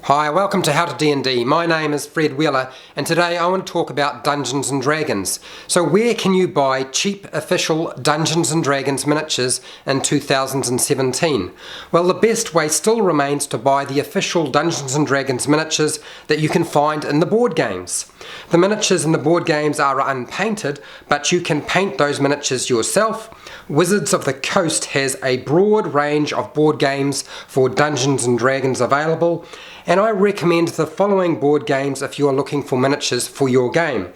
Hi, welcome to HowtoDandD. My name is Fred Wheeler and today I want to talk about Dungeons & Dragons. So where can you buy cheap official Dungeons & Dragons miniatures in 2017? Well, the best way still remains to buy the official Dungeons & Dragons miniatures that you can find in the board games. The miniatures in the board games are unpainted, but you can paint those miniatures yourself. Wizards of the Coast has a broad range of board games for Dungeons & Dragons available, and I recommend the following board games if you are looking for miniatures for your game.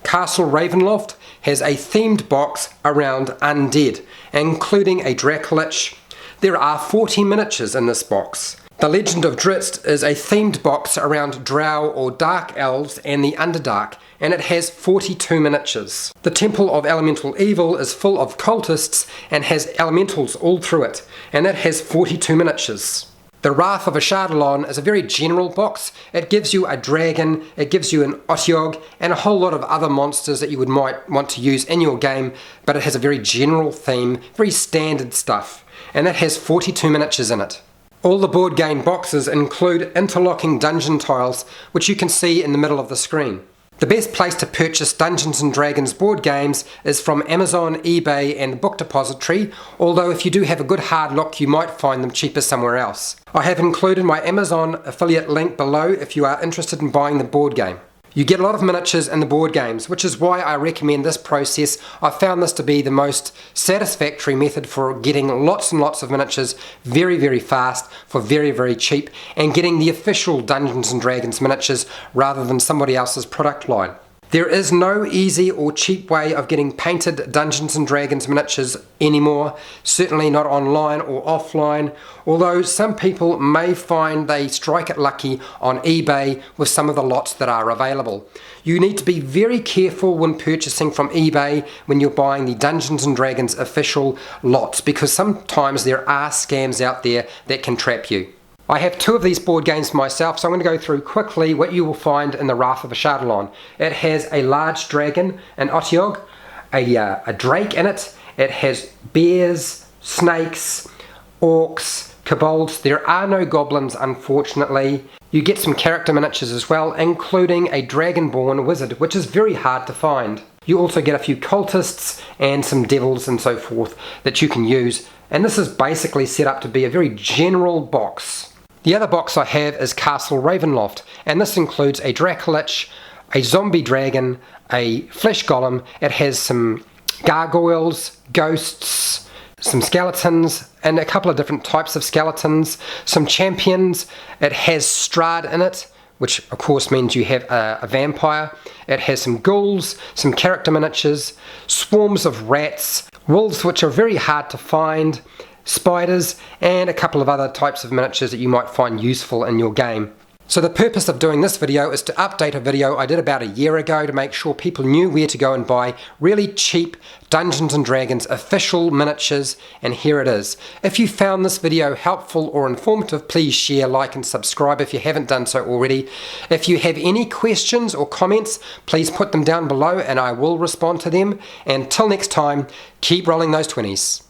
Castle Ravenloft has a themed box around undead, including a Dracolich. There are 40 miniatures in this box. The Legend of Drizzt is a themed box around Drow or Dark Elves and the Underdark, and it has 42 miniatures. The Temple of Elemental Evil is full of cultists and has elementals all through it, and it has 42 miniatures. The Wrath of a Shuttle is a very general box. It gives you a dragon, it gives you an Otyog, and a whole lot of other monsters that you might want to use in your game, but it has a very general theme, very standard stuff, and it has 42 miniatures in it. All the board game boxes include interlocking dungeon tiles, which you can see in the middle of the screen. The best place to purchase Dungeons & Dragons board games is from Amazon, eBay and Book Depository, although if you do have a good hard look you might find them cheaper somewhere else. I have included my Amazon affiliate link below if you are interested in buying the board game. You get a lot of miniatures in the board games, which is why I recommend this process. I found this to be the most satisfactory method for getting lots and lots of miniatures very fast for very cheap, and getting the official Dungeons & Dragons miniatures rather than somebody else's product line. There is no easy or cheap way of getting painted Dungeons & Dragons miniatures anymore, certainly not online or offline, although some people may find they strike it lucky on eBay with some of the lots that are available. You need to be very careful when purchasing from eBay when you're buying the Dungeons & Dragons official lots, because sometimes there are scams out there that can trap you. I have two of these board games myself, so I'm going to go through quickly what you will find in the Wrath of a Shuttle. It has a large dragon, an Otyog, a drake in it. It has bears, snakes, orcs, kobolds. There are no goblins, unfortunately. You get some character miniatures as well, including a dragonborn wizard, which is very hard to find. You also get a few cultists and some devils and so forth that you can use, and this is basically set up to be a very general box. The other box I have is Castle Ravenloft, and this includes a Dracolich, a zombie dragon, a flesh golem. It has some gargoyles, ghosts, some skeletons, and a couple of different types of skeletons, some champions. It has Strahd in it, which of course means you have a vampire. It has some ghouls, some character miniatures, swarms of rats, wolves which are very hard to find, spiders, and a couple of other types of miniatures that you might find useful in your game. So the purpose of doing this video is to update a video I did about a year ago to make sure people knew where to go and buy really cheap Dungeons & Dragons official miniatures, and here it is. If you found this video helpful or informative, please share, like and subscribe if you haven't done so already. If you have any questions or comments, please put them down below and I will respond to them. And till next time, keep rolling those 20s.